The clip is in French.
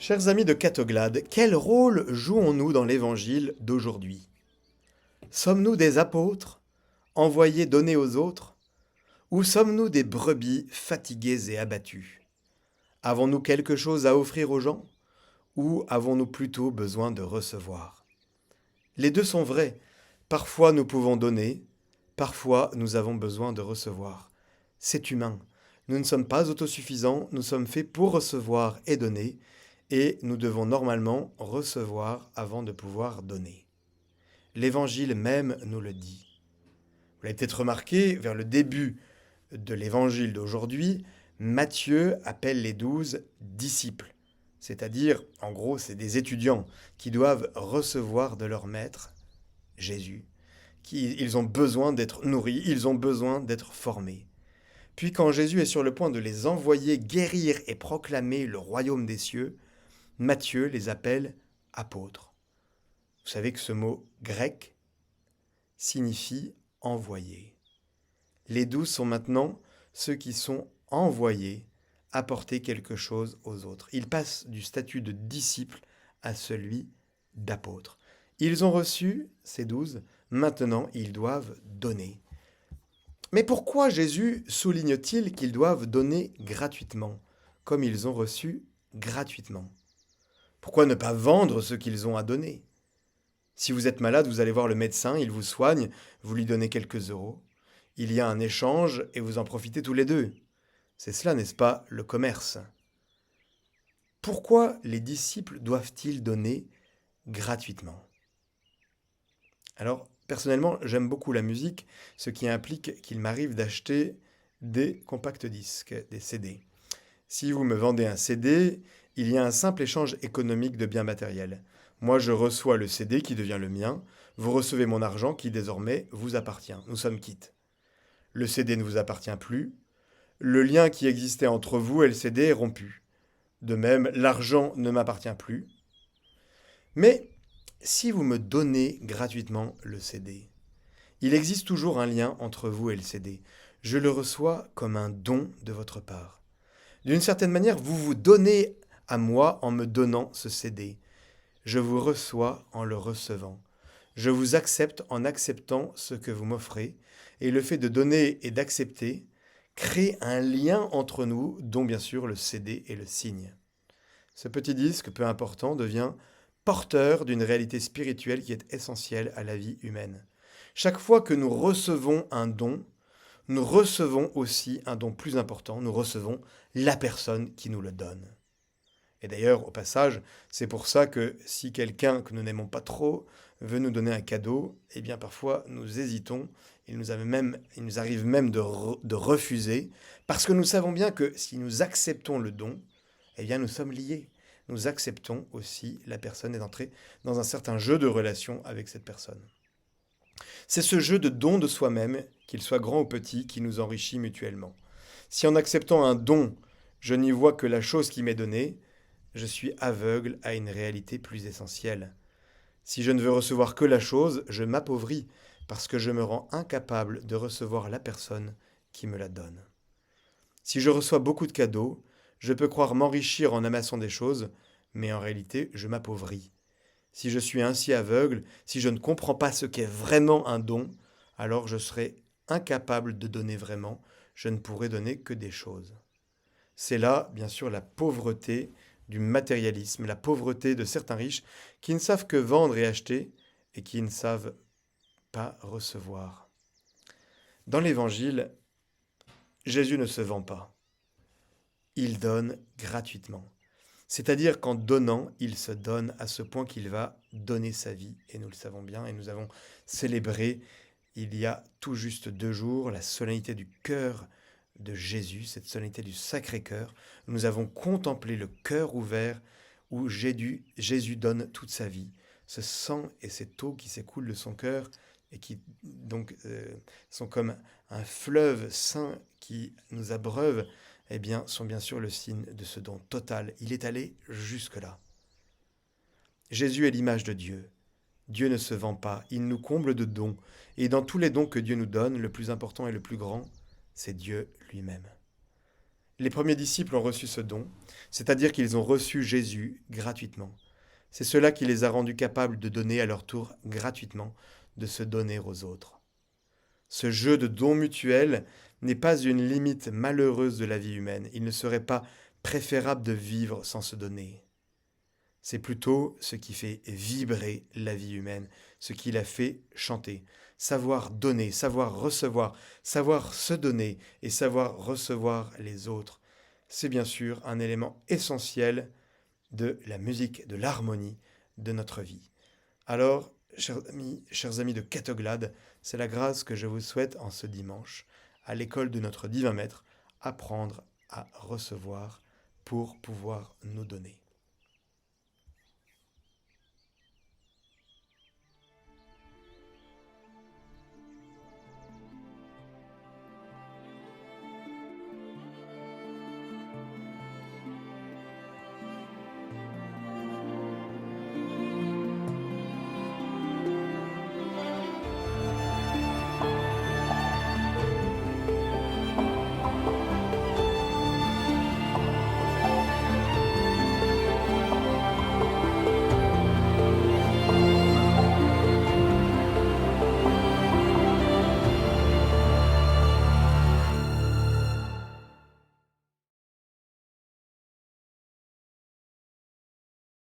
Chers amis de Catoglade, quel rôle jouons-nous dans l'évangile d'aujourd'hui? Sommes-nous des apôtres, envoyés donner aux autres, ou sommes-nous des brebis fatiguées et abattues? Avons-nous quelque chose à offrir aux gens, ou avons-nous plutôt besoin de recevoir? Les deux sont vrais. Parfois nous pouvons donner, parfois nous avons besoin de recevoir. C'est humain. Nous ne sommes pas autosuffisants, nous sommes faits pour recevoir et donner, et nous devons normalement recevoir avant de pouvoir donner. L'Évangile même nous le dit. Vous l'avez peut-être remarqué, vers le début de l'Évangile d'aujourd'hui, Matthieu appelle les 12 disciples. C'est-à-dire, en gros, c'est des étudiants qui doivent recevoir de leur maître, Jésus. Ils ont besoin d'être nourris, ils ont besoin d'être formés. Puis quand Jésus est sur le point de les envoyer guérir et proclamer le royaume des cieux, Matthieu les appelle apôtres. Vous savez que ce mot grec signifie envoyer. Les 12 sont maintenant ceux qui sont envoyés apporter quelque chose aux autres. Ils passent du statut de disciples à celui d'apôtres. Ils ont reçu, ces 12, maintenant ils doivent donner. Mais pourquoi Jésus souligne-t-il qu'ils doivent donner gratuitement, comme ils ont reçu gratuitement? Pourquoi ne pas vendre ce qu'ils ont à donner? Si vous êtes malade, vous allez voir le médecin, il vous soigne, vous lui donnez quelques euros. Il y a un échange et vous en profitez tous les deux. C'est cela, n'est-ce pas, le commerce? Pourquoi les disciples doivent-ils donner gratuitement? Alors, personnellement, j'aime beaucoup la musique, ce qui implique qu'il m'arrive d'acheter des compacts disques, des CD. Si vous me vendez un CD, il y a un simple échange économique de biens matériels. Moi, je reçois le CD qui devient le mien, vous recevez mon argent qui désormais vous appartient. Nous sommes quittes. Le CD ne vous appartient plus, le lien qui existait entre vous et le CD est rompu. De même, l'argent ne m'appartient plus. Mais si vous me donnez gratuitement le CD, il existe toujours un lien entre vous et le CD. Je le reçois comme un don de votre part. D'une certaine manière, vous vous donnez à moi en me donnant ce CD. Je vous reçois en le recevant. Je vous accepte en acceptant ce que vous m'offrez. Et le fait de donner et d'accepter crée un lien entre nous, dont bien sûr le CD est le signe. Ce petit disque, peu important, devient porteur d'une réalité spirituelle qui est essentielle à la vie humaine. Chaque fois que nous recevons un don, nous recevons aussi un don plus important, nous recevons la personne qui nous le donne. Et d'ailleurs, au passage, c'est pour ça que si quelqu'un que nous n'aimons pas trop veut nous donner un cadeau, eh bien parfois nous hésitons, il nous arrive même de refuser, parce que nous savons bien que si nous acceptons le don, eh bien nous sommes liés. Nous acceptons aussi la personne et d'entrer dans un certain jeu de relation avec cette personne. C'est ce jeu de don de soi-même, qu'il soit grand ou petit, qui nous enrichit mutuellement. Si en acceptant un don, je n'y vois que la chose qui m'est donnée, je suis aveugle à une réalité plus essentielle. Si je ne veux recevoir que la chose, je m'appauvris parce que je me rends incapable de recevoir la personne qui me la donne. Si je reçois beaucoup de cadeaux, je peux croire m'enrichir en amassant des choses, mais en réalité, je m'appauvris. Si je suis ainsi aveugle, si je ne comprends pas ce qu'est vraiment un don, alors je serai incapable de donner vraiment, je ne pourrai donner que des choses. C'est là, bien sûr, la pauvreté du matérialisme, la pauvreté de certains riches qui ne savent que vendre et acheter et qui ne savent pas recevoir. Dans l'Évangile, Jésus ne se vend pas. Il donne gratuitement. C'est-à-dire qu'en donnant, il se donne à ce point qu'il va donner sa vie. Et nous le savons bien, et nous avons célébré il y a tout juste 2 jours la solennité du cœur de Jésus, cette solennité du Sacré-Cœur. Nous avons contemplé le cœur ouvert où Jésus donne toute sa vie. Ce sang et cette eau qui s'écoulent de son cœur et qui donc sont comme un fleuve saint qui nous abreuve, eh bien, sont bien sûr le signe de ce don total. Il est allé jusque-là. Jésus est l'image de Dieu. Dieu ne se vend pas, il nous comble de dons. Et dans tous les dons que Dieu nous donne, le plus important et le plus grand, c'est Dieu lui-même. Les premiers disciples ont reçu ce don, c'est-à-dire qu'ils ont reçu Jésus gratuitement. C'est cela qui les a rendus capables de donner à leur tour gratuitement, de se donner aux autres. Ce jeu de dons mutuels n'est pas une limite malheureuse de la vie humaine. Il ne serait pas préférable de vivre sans se donner. C'est plutôt ce qui fait vibrer la vie humaine, ce qui la fait chanter. Savoir donner, savoir recevoir, savoir se donner et savoir recevoir les autres, c'est bien sûr un élément essentiel de la musique, de l'harmonie de notre vie. Alors, chers amis de Catoglade, c'est la grâce que je vous souhaite en ce dimanche, à l'école de notre divin maître, apprendre à recevoir pour pouvoir nous donner.